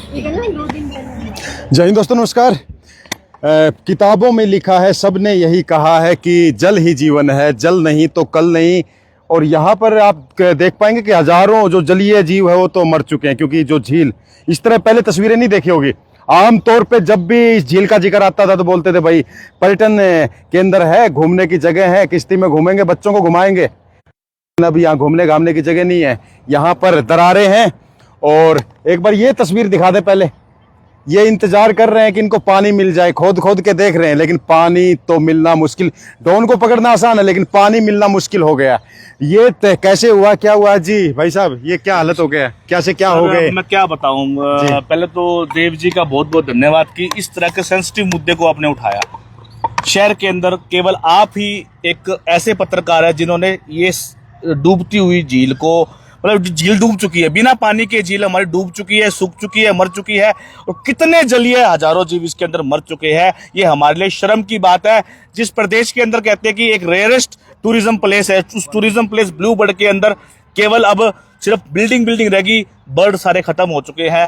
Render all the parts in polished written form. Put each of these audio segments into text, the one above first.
जय हिंद दोस्तों, नमस्कार। किताबों में लिखा है, सबने यही कहा है कि जल ही जीवन है, जल नहीं तो कल नहीं। और यहाँ पर आप देख पाएंगे कि हजारों जो जलीय जीव है वो तो मर चुके हैं, क्योंकि जो झील, इस तरह पहले तस्वीरें नहीं देखी होगी। आमतौर पे जब भी इस झील का जिक्र आता था तो बोलते थे भाई पर्यटन केंद्र है, घूमने की जगह है, किश्ती में घूमेंगे, बच्चों को घुमाएंगे। अब यहाँ घूमने घामने की जगह नहीं है, यहाँ पर दरारें हैं। और एक बार ये तस्वीर दिखा दे पहले। ये इंतजार कर रहे हैं कि इनको पानी मिल जाए, खोद खोद के देख रहे हैं, लेकिन पानी तो मिलना मुश्किल। ड्रोन को पकड़ना आसान है, लेकिन पानी मिलना मुश्किल हो गया। ये कैसे हुआ, क्या हुआ जी भाई साहब, ये क्या हालत हो गया, क्या से क्या हो गए? मैं क्या बताऊं। पहले तो देव जी का बहुत बहुत धन्यवाद कि इस तरह के सेंसिटिव मुद्दे को आपने उठाया। शहर के अंदर केवल आप ही एक ऐसे पत्रकार है जिन्होंने ये डूबती हुई झील को, मतलब झील डूब चुकी है, बिना पानी के झील हमारी डूब चुकी है, सूख चुकी है, मर चुकी है, और कितने जलीय हजारों जीव इसके अंदर मर चुके हैं। ये हमारे लिए शर्म की बात है। जिस प्रदेश के अंदर कहते हैं कि एक रेयरेस्ट टूरिज्म प्लेस है, उस टूरिज्म प्लेस ब्लू बर्ड के अंदर केवल अब सिर्फ बिल्डिंग रहेगी, बर्ड सारे खत्म हो चुके हैं।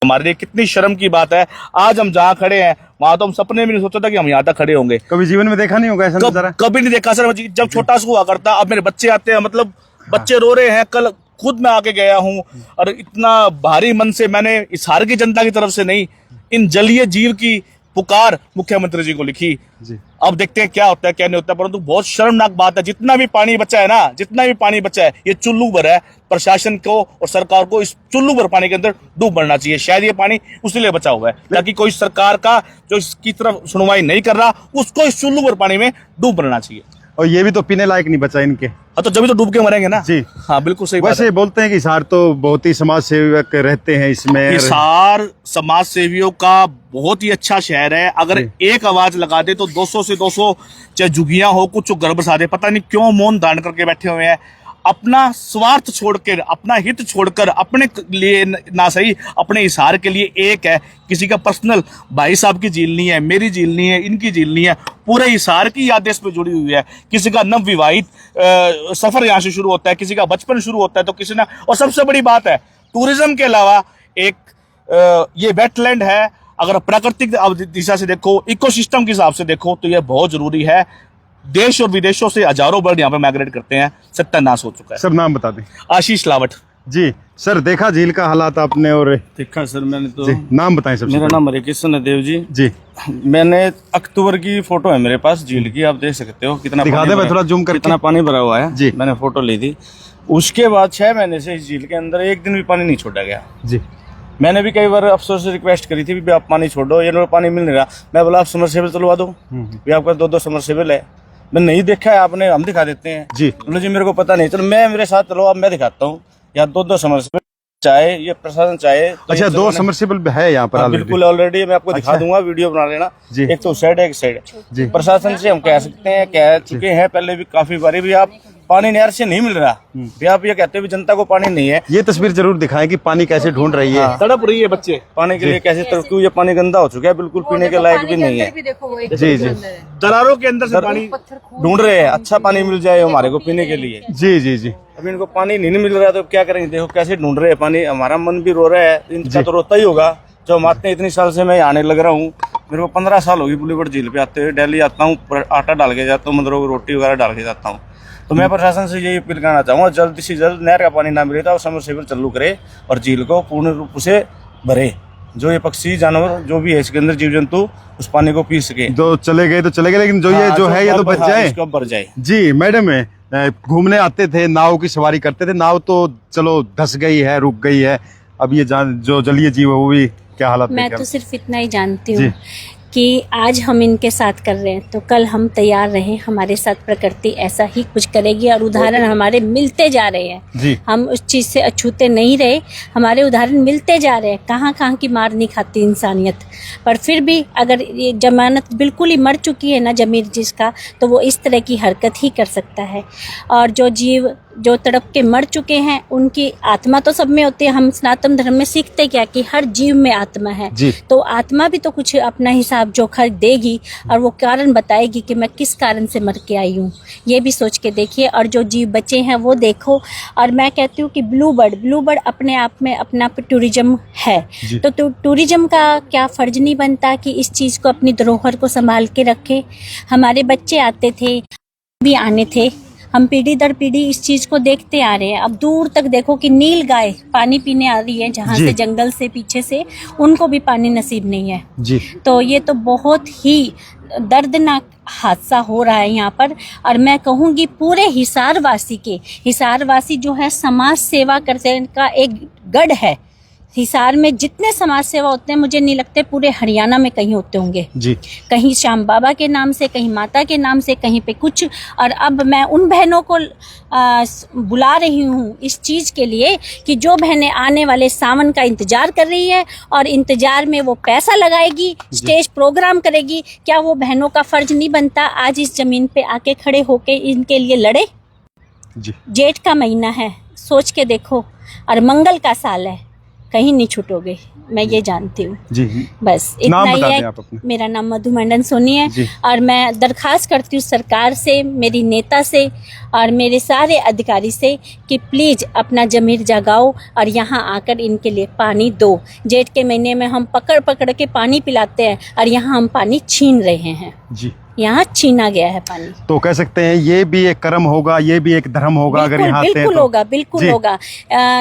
हमारे लिए कितनी शर्म की बात है। आज हम जहाँ खड़े हैं वहां तो हम सपने में नहीं सोचा था कि हम यहाँ तक खड़े होंगे। कभी जीवन में देखा नहीं होगा ऐसा? कभी नहीं देखा सर। जब छोटा सा हुआ करता, अब मेरे बच्चे आते हैं, मतलब बच्चे रो रहे हैं। कल खुद मैं आके गया हूं, और इतना भारी मन से मैंने हिसार की जनता की तरफ से नहीं, इन जलीय जीव की पुकार मुख्यमंत्री जी को लिखी जी। अब देखते हैं क्या होता है क्या नहीं होता है, परंतु बहुत शर्मनाक बात है। जितना भी पानी बचा है ना, जितना भी पानी बचा है, ये चुल्लू भर है। प्रशासन को और सरकार को इस चुल्लू भर पानी के अंदर डूब मरना चाहिए। शायद ये पानी उसलिए बचा हुआ है ताकि कोई सरकार का जो इसकी तरफ सुनवाई नहीं कर रहा, उसको इस चुल्लू भर पानी में डूब मरना चाहिए। और ये भी तो पीने लायक नहीं बचा इनके। हाँ, तो जब तो डूब के मरेंगे ना जी। हाँ, बिल्कुल सही बात है। वैसे बोलते हैं कि हिसार तो बहुत ही समाज सेवक रहते हैं इसमें। हिसार समाज सेवियों का बहुत ही अच्छा शहर है। अगर एक आवाज लगा दे तो 200 से 200 चाहे झुग्गियां हो, कुछ घर बसा दे। पता नहीं क्यों मौन धारण करके बैठे हुए हैं। अपना स्वार्थ छोड़कर, अपना हित छोड़कर, अपने लिए ना सही, अपने हिसार के लिए एक है। किसी का पर्सनल भाई साहब की झील नहीं है, मेरी झील नहीं है, इनकी झील नहीं है, पूरे हिसार की यादें इस पे जुड़ी हुई है। किसी का नव विवाहित सफर यहाँ से शुरू होता है, किसी का बचपन शुरू होता है, तो किसी ने, और सबसे बड़ी बात है टूरिज्म के अलावा एक ये वेटलैंड है। अगर प्राकृतिक दिशा से देखो, इकोसिस्टम के हिसाब से देखो, तो यह बहुत जरूरी है। देश और विदेशों से हजारों बर्ड यहाँ पे माइग्रेट करते हैं। सत्यानाश हो चुका है। सर नाम बता दें। आशीष लावट जी। सर देखा झील का हालात आपने? और देखा सर मैंने तो। नाम बताएं सबसे। मेरा नाम हरे कृष्ण है देव जी। जी। मैंने अक्टूबर की फोटो है मेरे पास झील की, आप देख सकते हो कितना दिखा दे, मैं थोड़ा जूम करके। कितना पानी भरा हुआ है जी। मैंने फोटो ली थी। उसके बाद 6 महीने से इस झील के अंदर एक दिन भी पानी नहीं छोड़ा गया जी। मैंने भी कई बार अफसर से रिक्वेस्ट करी थी भी आप पानी छोड़ो, ये लोग पानी मिल नहीं रहा। मैं बोला आप समरसेबल चलवा दो, भी आपका 2-2 समरसेबल है। मैं नहीं देखा है आपने, हम दिखा देते हैं जी। बोले जी मेरे को पता नहीं, चलो मैं मेरे साथ चलो, अब मैं दिखाता हूँ। या 2-2 समरसेबल चाहे ये प्रशासन चाहे तो। अच्छा, 2 समरसेबल है यहाँ पर? बिल्कुल ऑलरेडी मैं आपको दिखा दूंगा, वीडियो बना लेना। एक तो साइड है, एक साइड। प्रशासन से हम कह सकते हैं, कह चुके हैं पहले भी काफी बारी, भी आप पानी नहर से नहीं मिल रहा, भी आप ये कहते हैं जनता को पानी नहीं है। ये तस्वीर जरूर दिखाएं कि पानी कैसे ढूंढ रही है। तड़प रही है बच्चे पानी के लिए कैसे तड़प, ये पानी गंदा हो चुका है, बिल्कुल पीने के लायक भी नहीं है। जी जी। दरारों के अंदर से पानी ढूंढ रहे हैं, अच्छा पानी मिल जाए हमारे को पीने के लिए। जी जी जी। अभी इनको पानी नहीं मिल रहा तो क्या करेंगे? देखो कैसे ढूंढ रहे हैं पानी। हमारा मन भी रो रहा है, इनका तो रोता ही होगा। जो हम आते हैं, इतनी साल से मैं आने लग रहा हूँ, मेरे को 15 साल होगी बुलीगढ़ झील पे आते हुए। डेली आता हूँ, आटा डाल के जाता हूँ, मंदिरों को रोटी वगैरह डाल के जाता हूँ। तो मैं प्रशासन से यही अपील करना चाहूँगा, जल्द से जल्द नहर का पानी ना मिले तो समरसेबल चालू करे और झील को पूर्ण रूप से भरे। जो ये पक्षी जानवर जो भी है इसके अंदर जीव जंतु उस पानी को पी सके। जो चले गए तो चले गए, लेकिन जो ये जो है ये तो बच जाए, इसको भर जाए। जी। मैडम घूमने आते थे, नाव की सवारी करते थे, नाव तो चलो धस गई है, रुक गई है। अब ये जो जलीय जीव है वो भी क्या हालत है? मैं तो सिर्फ इतना ही जानती हूँ कि आज हम इनके साथ कर रहे हैं तो कल हम तैयार रहें, हमारे साथ प्रकृति ऐसा ही कुछ करेगी। और उदाहरण हमारे मिलते जा रहे हैं, हम उस चीज़ से अछूते नहीं रहे, हमारे उदाहरण मिलते जा रहे हैं। कहाँ कहाँ की मार नहीं खाती इंसानियत, पर फिर भी अगर ये जमानत बिल्कुल ही मर चुकी है ना जमीर जिसका, तो वो इस तरह की हरकत ही कर सकता है। और जो जीव जो तड़प के मर चुके हैं उनकी आत्मा तो सब में होती है। हम सनातन धर्म में सीखते क्या कि हर जीव में आत्मा है, तो आत्मा भी तो कुछ अपना हिसाब जोखा देगी और वो कारण बताएगी कि मैं किस कारण से मर के आई हूँ। ये भी सोच के देखिए। और जो जीव बचे हैं वो देखो। और मैं कहती हूँ कि ब्लू बर्ड अपने आप में अपना टूरिज्म है, तो टूरिज्म का क्या फर्ज नहीं बनता कि इस चीज़ को, अपनी धरोहर को संभाल के रखे। हमारे बच्चे आते थे, भी आने थे, हम पीढ़ी दर पीढ़ी इस चीज को देखते आ रहे हैं। अब दूर तक देखो कि नील गाय पानी पीने आ रही है, जहाँ से जंगल से पीछे से, उनको भी पानी नसीब नहीं है जी। तो ये तो बहुत ही दर्दनाक हादसा हो रहा है यहाँ पर। और मैं कहूँगी पूरे हिसारवासी जो है समाज सेवा करने का एक गढ़ है। हिसार में जितने समाज सेवा होते हैं, मुझे नहीं लगते पूरे हरियाणा में कहीं होते होंगे जी। कहीं श्याम बाबा के नाम से, कहीं माता के नाम से, कहीं पे कुछ। और अब मैं उन बहनों को बुला रही हूँ इस चीज़ के लिए कि जो बहनें आने वाले सावन का इंतजार कर रही है और इंतजार में वो पैसा लगाएगी, स्टेज प्रोग्राम करेगी, क्या वो बहनों का फर्ज नहीं बनता आज इस जमीन पे आके खड़े होके इनके लिए लड़े जी। जेठ का महीना है, सोच के देखो, और मंगल का साल है, कहीं नहीं छूटोगे, मैं ये जानती हूँ जी। बस इतना ही है। मेरा नाम मधु मंडन सोनी है और मैं दरखास्त करती हूँ सरकार से, मेरी नेता से और मेरे सारे अधिकारी से कि प्लीज अपना जमीर जगाओ और यहाँ आकर इनके लिए पानी दो। जेठ के महीने में हम पकड़ पकड़ के पानी पिलाते हैं और यहाँ हम पानी छीन रहे हैं जी। यहाँ छीना गया है पानी। तो कह सकते हैं ये भी एक कर्म होगा, ये भी एक धर्म होगा अगर यहाँ आते हैं तो। होगा, बिल्कुल होगा।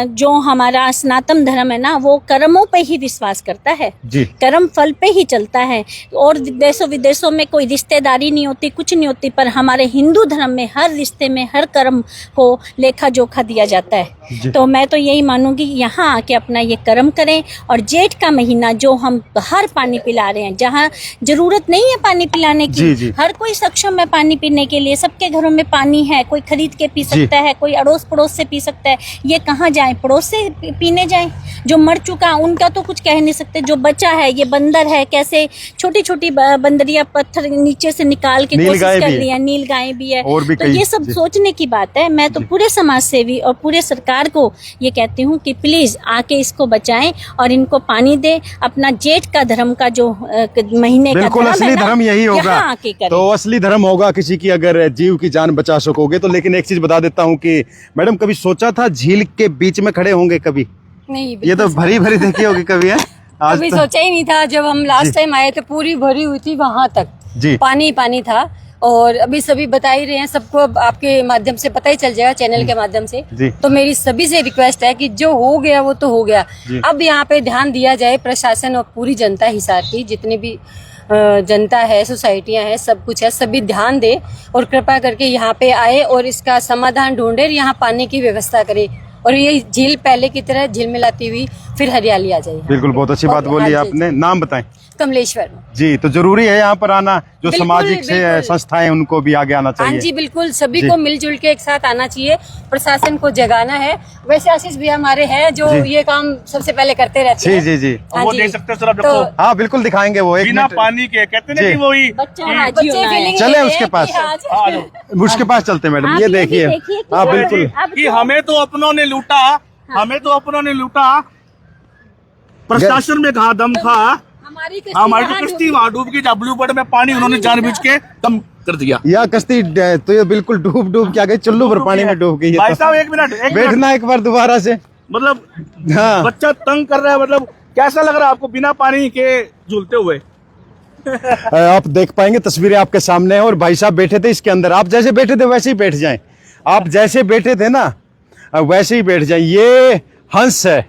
जो हमारा सनातन धर्म है ना, वो कर्मों पे ही विश्वास करता है जी। कर्म फल पे ही चलता है। और देशों विदेशों में कोई रिश्तेदारी नहीं होती, कुछ नहीं होती, पर हमारे हिंदू धर्म में हर रिश्ते में, हर कर्म को लेखा जोखा दिया जाता है। तो मैं तो यही मानूंगी यहाँ आके अपना ये कर्म करें। और जेठ का महीना जो हम हर पानी पिला रहे हैं, जहाँ जरूरत नहीं है पानी पिलाने की, हर कोई सक्षम है पानी पीने के लिए, सबके घरों में पानी है, कोई खरीद के पी सकता है, कोई अड़ोस पड़ोस से पी सकता है। ये कहाँ जाए, पड़ोस से पीने जाए? जो मर चुका उनका तो कुछ कह नहीं सकते, जो बचा है, ये बंदर है, कैसे छोटी छोटी बंदरिया पत्थर नीचे से निकाल के कोशिश कर रही है, नील गाय भी है। तो ये सब सोचने की बात है। मैं तो पूरे समाज सेवी और पूरे सरकार को ये कहती हूँ कि प्लीज आके इसको बचाएं और इनको पानी दे। अपना जेठ का धर्म का जो महीने का धर्म यही होगा, तो असली धर्म होगा किसी की, अगर जीव की जान बचा सकोगे तो। लेकिन एक चीज बता देता हूँ कि मैडम, कभी सोचा था झील के बीच में खड़े होंगे? कभी नहीं, ये तो भरी भरी देखी होगी कभी है? आज कभी सोचा ही नहीं था। जब हम लास्ट टाइम आए थे पूरी भरी हुई थी, वहां तक जी पानी पानी था। और अभी सभी बता ही रहे हैं, सबको आपके माध्यम से पता ही चल जाएगा, चैनल के माध्यम से। तो मेरी सभी से रिक्वेस्ट है कि जो हो गया वो तो हो गया, अब यहाँ पे ध्यान दिया जाए। प्रशासन और पूरी जनता हिसार की जितनी भी जनता है, सोसाइटियां हैं, सब कुछ है, सभी ध्यान दे और कृपा करके यहाँ पे आए और इसका समाधान ढूंढे, यहाँ पानी की व्यवस्था करे और ये झील पहले की तरह झिलमिलाती हुई फिर हरियाली आ जाए। बिल्कुल, बहुत अच्छी बात बोली आपने। नाम बताएं। कमलेश्वर जी। तो जरूरी है यहाँ पर आना, जो सामाजिक से संस्थाएं उनको भी आगे आना चाहिए। हाँ जी, बिल्कुल, सभी को मिलजुल के एक साथ आना चाहिए, प्रशासन को जगाना है। वैसे आशीष भी हमारे हैं जो ये काम सबसे पहले करते रहते हैं। जी जी जी, वो देख सकते हो सर, तो हाँ बिल्कुल दिखाएंगे वो। बिना पानी के कहते हैं कि वही चले उसके पास, उसके पास चलते मैडम। ये देखिए, हाँ बिल्कुल, कि हमें तो अपनों ने लूटा, हमें तो अपनों ने लूटा, प्रशासन में कहा दम था। हमारी तो कश्ती वहाँ डूब गई, ब्लू बर्ड में पानी उन्होंने जानबूझ के कम कर दिया। यह कश्ती तो ये बिल्कुल डूब क्या गई, चुल्लू पर पानी में डूब गई। भाई साहब एक मिनट बैठना एक बार दोबारा से, मतलब हाँ। बच्चा तंग कर रहा है, मतलब कैसा लग रहा है आपको बिना पानी के झूलते हुए? आप देख पाएंगे, तस्वीरें आपके सामने है और भाई साहब बैठे थे इसके अंदर। आप जैसे बैठे थे वैसे ही बैठ जाएं, आप जैसे बैठे थे ना वैसे ही बैठ जाएं। ये हंस है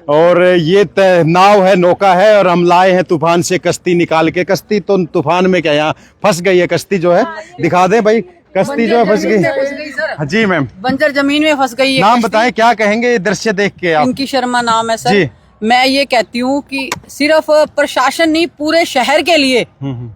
और ये नाव है, नौका है, और हम लाए हैं तूफान से कश्ती निकाल के। कश्ती तो तूफान में क्या, यहाँ फंस गई है कश्ती जो है, दिखा दें भाई, कश्ती जो है फंस गई। जी मैम, बंजर जमीन में फंस गई है। नाम बताएं, क्या कहेंगे ये दृश्य देख के आप? इनकी शर्मा नाम है सर जी। मैं ये कहती हूँ कि सिर्फ प्रशासन नहीं, पूरे शहर के लिए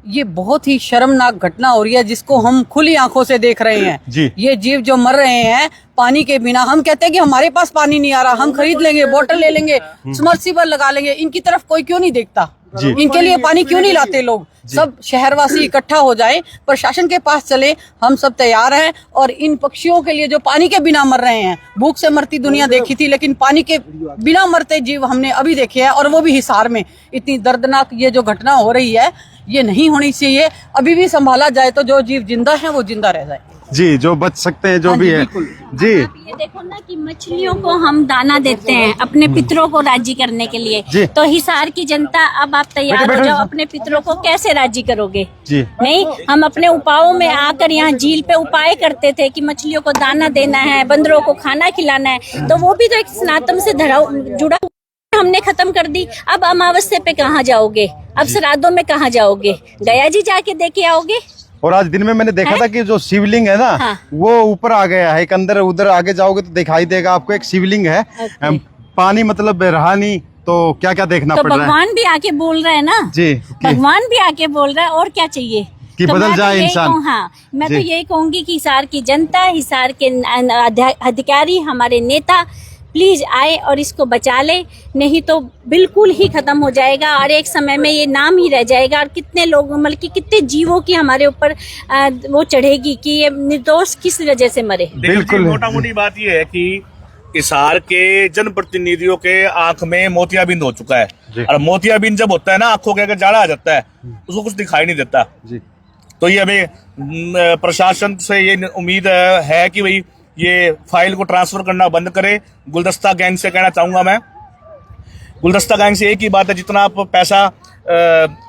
ये बहुत ही शर्मनाक घटना हो रही है, जिसको हम खुली आंखों से देख रहे हैं जी। ये जीव जो मर रहे हैं, पानी के बिना। हम कहते हैं कि हमारे पास पानी नहीं आ रहा, हम खरीद लेंगे, बोतल ले लेंगे, समर्सिबल लगा लेंगे, इनकी तरफ कोई क्यों नहीं देखता? इनके लिए पानी क्यों नहीं लाते लोग? सब शहरवासी इकट्ठा हो जाए, प्रशासन के पास चले, हम सब तैयार हैं। और इन पक्षियों के लिए जो पानी के बिना मर रहे हैं, भूख से मरती दुनिया देखी थी, लेकिन पानी के बिना मरते जीव हमने अभी देखे हैं, और वो भी हिसार में। इतनी दर्दनाक ये जो घटना हो रही है, ये नहीं होनी चाहिए। अभी भी संभाला जाए तो जो जीव जिंदा है वो जिंदा रह जाए। जी, जो बच सकते हैं, जो भी है जी। आप ये देखो ना कि मछलियों को हम दाना देते हैं अपने पितरों को राजी करने के लिए, तो हिसार की जनता अब आप तैयार हो जाओ, अपने पितरों को कैसे राजी करोगे? जी नहीं, हम अपने उपायों में आकर यहाँ झील पे उपाय करते थे कि मछलियों को दाना देना है, बंदरों को खाना खिलाना है, तो वो भी तो एक सनातन से जुड़ा हमने खत्म कर दी। अब अमावस्या पे कहाँ जाओगे? अब श्राद्धों में कहाँ जाओगे? गया जी जाके देके आओगे। और आज दिन में मैंने देखा था कि जो शिवलिंग है ना, हाँ। वो ऊपर आ गया है। एक अंदर उधर आगे जाओगे तो दिखाई देगा आपको, एक शिवलिंग है। पानी मतलब रहा नहीं, तो क्या क्या देखना तो पड़ रहा है। भगवान भी आके बोल रहे हैं ना जी, भगवान भी आके बोल रहा है, और क्या चाहिए कि तो बदल मैं तो जाए यही इंसान। हाँ, मैं तो यही कहूंगी कि हिसार की जनता, हिसार के अधिकारी, हमारे नेता प्लीज आए और इसको बचा ले, नहीं तो बिल्कुल ही खत्म हो जाएगा और एक समय में ये नाम ही रह जाएगा। और कितने लोग, मतलब कि कितने जीवों की हमारे ऊपर वो चढ़ेगी कि ये निर्दोष किस वजह से मरे। बिल्कुल। मोटा मोटी बात ये है कि हिसार के जनप्रतिनिधियों के आंख में मोतियाबिंद हो चुका है, और मोतियाबिंद जब होता है ना, आंखों के अगर जाड़ा आ जाता है, उसको कुछ दिखाई नहीं देता जी। तो ये हमें प्रशासन से ये उम्मीद है कि भाई ये फाइल को ट्रांसफर करना बंद करे। गुलदस्ता गैंग से कहना चाहूंगा मैं, गुलदस्ता गैंग से एक ही बात है, जितना आप पैसा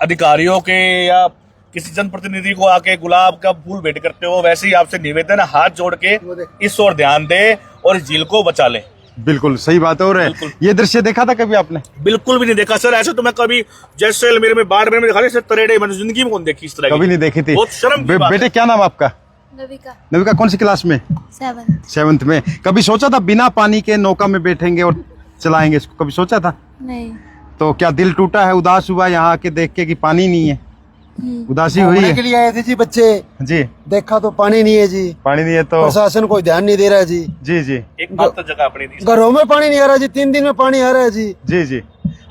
अधिकारियों के या किसी जनप्रतिनिधि को आके गुलाब का फूल भेंट करते हो, वैसे ही आपसे निवेदन है, हाथ जोड़ के इस ओर ध्यान दे और इस झील को बचा ले। बिल्कुल सही बात है। और ये दृश्य देखा था कभी आपने? बिल्कुल भी नहीं देखा सर। ऐसे तो मैं कभी जैसलमेर में बाढ़ में देखा, ऐसे तरेड़े मैंने जिंदगी में कौन देखी इस तरह कभी नहीं देखी थी। बहुत शर्म की बात बेटे, है। क्या नाम आपका? नविका। नविका, कौन सी क्लास में? 7th में। कभी सोचा था बिना पानी के नौका में बैठेंगे और चलाएंगे इसको? कभी सोचा था? नहीं। तो क्या दिल टूटा है, उदास हुआ यहाँ आके देख के कि पानी नहीं है? उदासी हुई है? के लिए आए थे जी बच्चे, जी। देखा तो पानी नहीं है जी, पानी नहीं है तो प्रशासन कोई ध्यान नहीं दे रहा है जी। जी जी एक बात तो जगह अपनी थी, घरों में पानी नहीं आ रहा जी, 3 दिन में पानी आ रहा है जी। जी जी।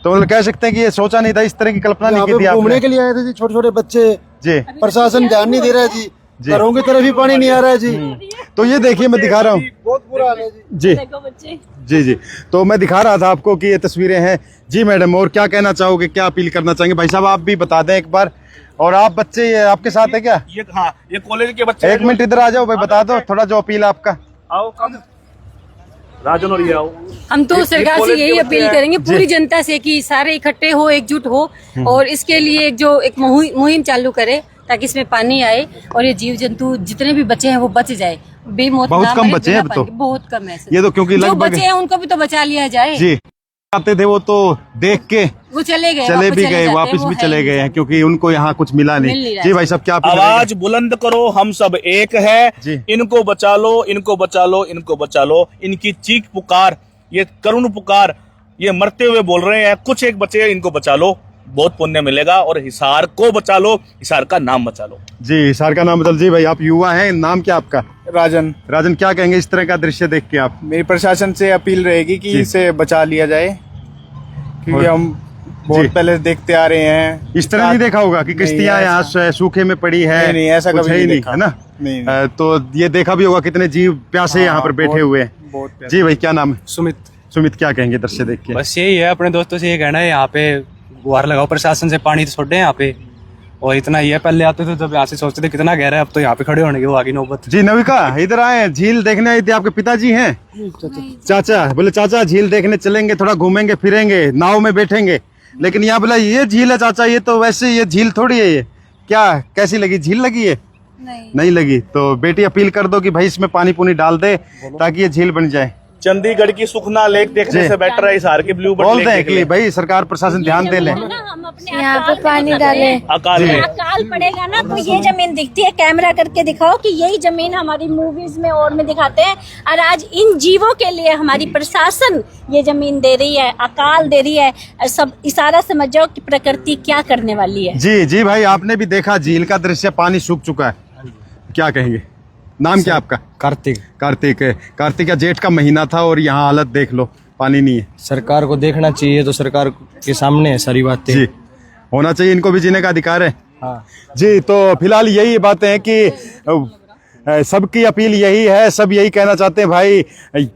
तो मतलब कह सकते हैं कि ये सोचा नहीं था, इस तरह की कल्पना नहीं यहाँ की थी पे घूमने आपने? के लिए आए थे जी, छोटे छोटे बच्चे, जी प्रशासन ध्यान नहीं दे रहा है जी, जी। घरों की तरफ भी पानी नहीं आ रहा है जी। तो ये देखिए, मैं दिखा रहा हूँ। बहुत बुरा हाल है जी। जी देखो बच्चे। जी जी। तो मैं दिखा रहा था आपको कि ये तस्वीरें हैं। जी मैडम, और क्या कहना चाहोगे, क्या अपील करना चाहेंगे? भाई साहब आप भी बता दें एक बार। और आप बच्चे, ये आपके साथ है क्या? ये हाँ, ये कॉलेज के बच्चे। एक मिनट इधर आ जाओ भाई, बता दो थोड़ा जो अपील है आपका। आओ राजन और ये आओ। हम तो सरकार से यही अपील करेंगे, जी। पूरी जनता से, कि सारे इकट्ठे हो, एकजुट हो, और इसके लिए जो एक मुहिम चालू करे, ताकि इसमें पानी आए और ये जीव जंतु जितने भी बचे हैं वो बच जाए, बेमौत बहुत ना कम मरे, बचे हैं बिना अब तो। पानी के। बहुत कम है ये तो क्योंकि जो लगभग बचे हैं उनको भी तो बचा लिया जाए। जी आते थे वो तो देख के वो चले गए, चले वापस भी चले गए, जाते हैं, वापस वो भी है चले ही गए नहीं। हैं क्योंकि उनको यहाँ कुछ मिला मिल नहीं। नहीं रहा जी है। भाई साहब क्या अपील आवाज बुलंद करो, हम सब एक है। जी। इनको बचा लो, इनको बचा लो, इनको बचा लो। इनकी चीख पुकार, ये करुण पुकार, ये मरते हुए बोल रहे हैं, कुछ एक बचे, इनको बचा लो, बहुत पुण्य मिलेगा। और हिसार को बचा लो, हिसार का नाम बचा लो। जी हिसार का नाम बदल। जी भाई आप युवा हैं, नाम क्या आपका? राजन। राजन, क्या कहेंगे इस तरह का दृश्य देख के आप? मेरी प्रशासन से अपील रहेगी कि जी। इसे बचा लिया जाए, क्योंकि और- हम बहुत जी। पहले देखते आ रहे हैं। इस तरह नहीं देखा होगा कि नहीं, किश्तियां ऐसा- यहाँ सूखे में पड़ी है? नहीं, ऐसा कुछ कभी है ही नहीं नहीं, देखा। है ना? नहीं, तो ये देखा भी होगा कितने जीव प्यासे यहाँ पर बैठे हुए हैं। बहुत प्यारे। जी भाई क्या नाम है? सुमित। सुमित, क्या कहेंगे दृश्य देख के? बस यही है, अपने दोस्तों से ये कहना है, यहाँ पे गुहार लगाओ प्रशासन से, पानी तो छोड़े यहाँ पे। और इतना ही है, पहले आते थे जब यहाँ से सोचते थे कितना गहरा है, अब तो यहाँ पे खड़े होने की वो आगे नौबत। जी नविका, इधर आए, झील देखने आई थी। आपके पिताजी हैं? चाचा बोले चाचा झील देखने चलेंगे, थोड़ा घूमेंगे फिरेंगे, नाव में बैठेंगे। लेकिन यहाँ बोला ये झील है चाचा, ये तो वैसे ये झील थोड़ी है। ये क्या, कैसी लगी? झील लगी है? नहीं लगी। तो बेटी अपील कर दो कि भाई इसमें पानी पुनी डाल दे ताकि ये झील बन जाए। चंडीगढ़ की सुखना लेक देखने जी। से बेटर है हिसार की ब्लू बर्ड बोल लेक दें देख कि ले। भाई सरकार प्रशासन ध्यान दे ले। हम अपने यहाँ पे अकाल पानी में डाले। अकाल में अकाल पड़ेगा ना तो ये जमीन दिखती है, कैमरा करके दिखाओ कि यही जमीन हमारी मूवीज में और में दिखाते हैं। और आज इन जीवों के लिए हमारी प्रशासन ये जमीन दे रही है, अकाल दे रही है। सब इशारा समझ जाओ कि प्रकृति क्या करने वाली है। जी जी भाई, आपने भी देखा झील का दृश्य, पानी सूख चुका है, क्या कहेंगे? नाम क्या आपका? कार्तिक। कार्तिक है। कार्तिक या जेठ का महीना था और यहाँ हालत देख लो, पानी नहीं है। सरकार को देखना चाहिए, तो सरकार के सामने है सारी बातें। जी, होना चाहिए, इनको भी जीने का अधिकार है। हाँ जी, तो फिलहाल यही बातें हैं कि सबकी अपील यही है, सब यही कहना चाहते हैं भाई,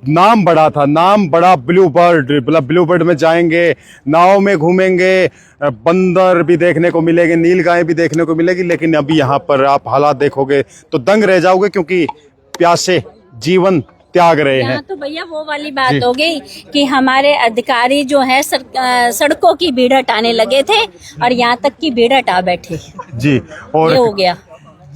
नाम बड़ा था, नाम बड़ा ब्लू बर्ड में जाएंगे, नाव में घूमेंगे, बंदर भी देखने को मिलेंगे, नीलगाय भी देखने को मिलेगी, लेकिन अभी यहाँ पर आप हालात देखोगे तो दंग रह जाओगे, क्योंकि प्यासे जीवन त्याग रहे हैं। यहाँ तो भैया वो वाली बात हो गई कि हमारे अधिकारी जो है सड़कों की भीड़ हटाने लगे थे और यहाँ तक की भीड़ हटा बैठे। जी, ये हो गया।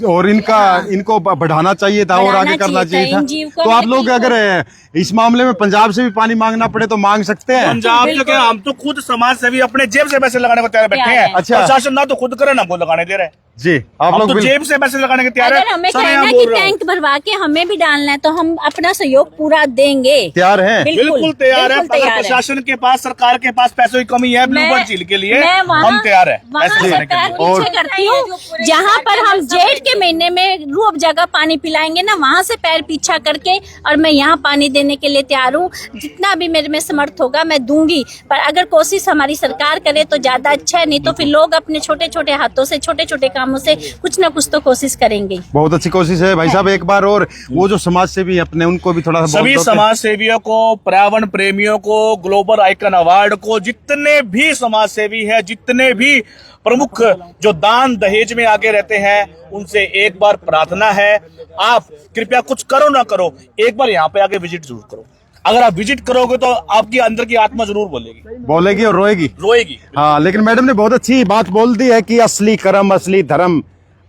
और इनको बढ़ाना चाहिए था और आगे करना चाहिए था। तो आप लोग अगर इस मामले में पंजाब से भी पानी मांगना पड़े तो मांग सकते हैं। पंजाब से क्या, हम तो खुद समाज सेवी अपने जेब से पैसे लगाने को तैयार बैठे हैं। अच्छा। प्रशासन ना तो खुद करे ना हमको लगाने दे रहे हैं। जी, आप हम लोग तो जेब से पैसे लगाने के तैयार है। अगर हमें कहना है कि टैंक भरवा के हमें भी डालना है तो हम अपना सहयोग पूरा देंगे। तैयार हैं? बिल्कुल तैयार है। अगर प्रशासन के पास, सरकार के पास पैसों की कमी है ब्लू बर्ड झील के लिए, हम तैयार है पैसे लगाने के लिए। पीछे करती हूँ, जहाँ पर हम जेठ के महीने में रूप जगह पानी पिलाएंगे ना, वहाँ से पैर पीछा करके और मैं यहाँ पानी देने के लिए तैयार हूँ। जितना भी मेरे में समर्थ होगा मैं दूंगी, पर अगर कोशिश हमारी सरकार करे तो ज्यादा अच्छा है, नहीं तो फिर लोग अपने छोटे छोटे हाथों से, छोटे छोटे कामों से कुछ ना कुछ तो कोशिश करेंगे। बहुत अच्छी कोशिश है भाई साहब। एक बार और वो जो समाज सेवी अपने, उनको भी थोड़ा सा सभी समाज सेवियों को, पर्यावरण प्रेमियों को, ग्लोबल आइकन अवार्ड को, जितने भी समाज सेवी है, जितने भी प्रमुख जो दान दहेज में आगे रहते हैं, उनसे एक बार प्रार्थना है, आप कृपया कुछ करो ना करो, एक बार यहाँ पे आके विजिट जरूर करो। अगर आप विजिट करोगे तो आपकी अंदर की आत्मा जरूर बोलेगी और रोएगी। हाँ, लेकिन मैडम ने बहुत अच्छी बात बोल दी है कि असली कर्म, असली धर्म।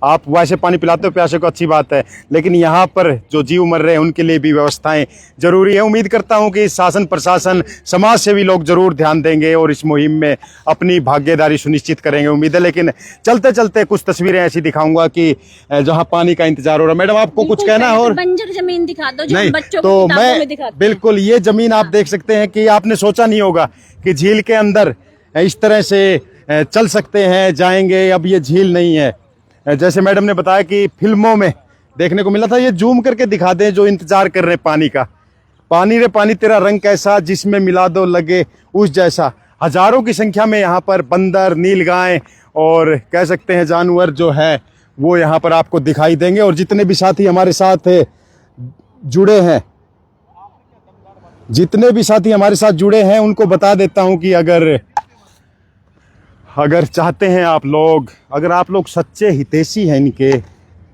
आप वैसे पानी पिलाते हो प्यासे को, अच्छी बात है, लेकिन यहाँ पर जो जीव मर रहे हैं उनके लिए भी व्यवस्थाएं जरूरी है। उम्मीद करता हूँ कि शासन, प्रशासन, समाज सेवी लोग जरूर ध्यान देंगे और इस मुहिम में अपनी भागीदारी सुनिश्चित करेंगे, उम्मीद है। लेकिन चलते चलते कुछ तस्वीरें ऐसी दिखाऊंगा कि जहाँ पानी का इंतजार हो रहा है। मैडम, आपको कुछ कहना है? और बंजर जमीन दिखा दो जो नहीं, बच्चों तो को मैं बिल्कुल, ये जमीन आप देख सकते हैं कि आपने सोचा नहीं होगा कि झील के अंदर इस तरह से चल सकते हैं, जाएंगे। अब ये झील नहीं है, जैसे मैडम ने बताया कि फिल्मों में देखने को मिला था। ये जूम करके दिखा दें जो इंतजार कर रहे हैं पानी का। पानी रे पानी तेरा रंग कैसा, जिसमें मिला दो लगे उस जैसा। हजारों की संख्या में यहाँ पर बंदर, नीलगाय और कह सकते हैं जानवर जो है वो यहाँ पर आपको दिखाई देंगे। और जितने भी साथी हमारे साथ जुड़े हैं, उनको बता देता हूँ कि अगर चाहते हैं आप लोग, अगर आप लोग सच्चे हितैषी हैं इनके,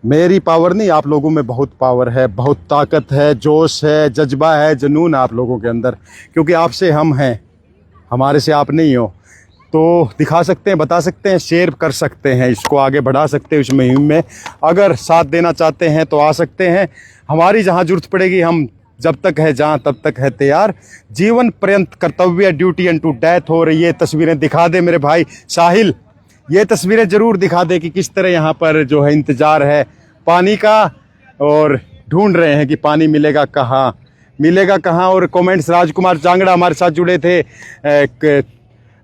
मेरी पावर नहीं, आप लोगों में बहुत पावर है, बहुत ताकत है, जोश है, जज्बा है, जुनून आप लोगों के अंदर, क्योंकि आपसे हम हैं, हमारे से आप नहीं हो। तो दिखा सकते हैं, बता सकते हैं, शेयर कर सकते हैं, इसको आगे बढ़ा सकते हैं इस मुहिम में। अगर साथ देना चाहते हैं तो आ सकते हैं। हमारी जहाँ जरूरत पड़ेगी, हम जब तक है जहाँ तब तक है तैयार। जीवन पर्यंत कर्तव्य, ड्यूटी एंड टू डेथ। और ये तस्वीरें दिखा दे मेरे भाई साहिल, ये तस्वीरें जरूर दिखा दे कि किस तरह यहाँ पर जो है इंतजार है पानी का, और ढूंढ रहे हैं कि पानी मिलेगा कहाँ। और कमेंट्स, राजकुमार जांगड़ा हमारे साथ जुड़े थे,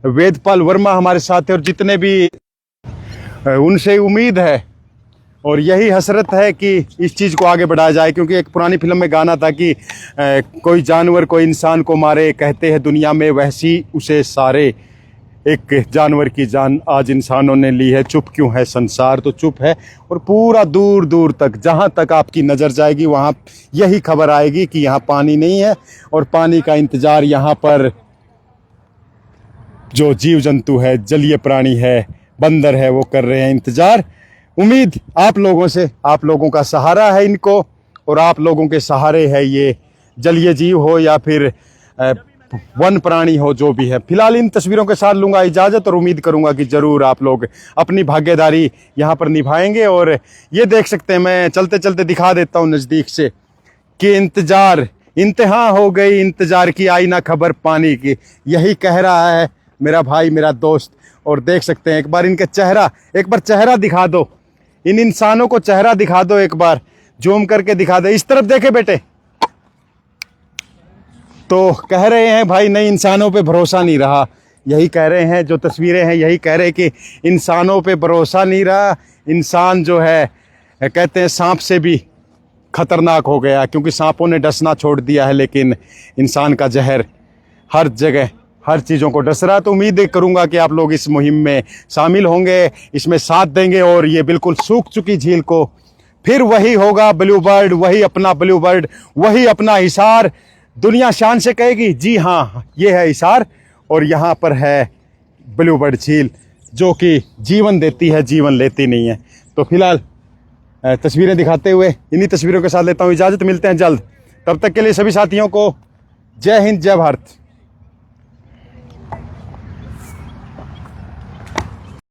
वेदपाल वर्मा हमारे साथ थे, और जितने भी उनसे उम्मीद है और यही हसरत है कि इस चीज़ को आगे बढ़ाया जाए। क्योंकि एक पुरानी फिल्म में गाना था कि कोई जानवर कोई इंसान को मारे, कहते हैं दुनिया में वहशी उसे सारे। एक जानवर की जान आज इंसानों ने ली है, चुप क्यों है संसार? तो चुप है। और पूरा दूर दूर तक, जहाँ तक आपकी नज़र जाएगी, वहाँ यही खबर आएगी कि यहाँ पानी नहीं है और पानी का इंतज़ार यहाँ पर जो जीव जंतु है, जलीय प्राणी है, बंदर है, वो कर रहे हैं इंतज़ार। उम्मीद आप लोगों से, आप लोगों का सहारा है इनको, और आप लोगों के सहारे है ये जलीय जीव हो या फिर वन प्राणी हो, जो भी है। फिलहाल इन तस्वीरों के साथ लूँगा इजाज़त और उम्मीद करूँगा कि ज़रूर आप लोग अपनी भागीदारी यहाँ पर निभाएंगे। और ये देख सकते हैं, मैं चलते चलते दिखा देता हूँ नज़दीक से कि इंतहा हो गई इंतज़ार की, आई ना खबर पानी की। यही कह रहा है मेरा भाई, मेरा दोस्त। और देख सकते हैं, एक बार इनके एक बार चेहरा दिखा दो, इन इंसानों को चेहरा दिखा दो, एक बार जूम करके दिखा दो। इस तरफ देखे बेटे। तो कह रहे हैं भाई, नहीं, इंसानों पे भरोसा नहीं रहा। यही कह रहे हैं, जो तस्वीरें हैं यही कह रहे हैं कि इंसानों पे भरोसा नहीं रहा। इंसान जो है, कहते हैं सांप से भी खतरनाक हो गया, क्योंकि सांपों ने डसना छोड़ दिया है, लेकिन इंसान का जहर हर जगह हर चीज़ों को डस रहा है। तो उम्मीद करूंगा कि आप लोग इस मुहिम में शामिल होंगे, इसमें साथ देंगे और ये बिल्कुल सूख चुकी झील को फिर वही होगा ब्लू बर्ड, वही अपना ब्लू बर्ड, वही अपना हिसार। दुनिया शान से कहेगी जी हाँ ये है हिसार और यहाँ पर है ब्लू बर्ड झील, जो कि जीवन देती है, जीवन लेती नहीं है। तो फिलहाल तस्वीरें दिखाते हुए इन्हीं तस्वीरों के साथ लेता हूँ इजाज़त। मिलते हैं जल्द, तब तक के लिए सभी साथियों को जय हिंद, जय भारत।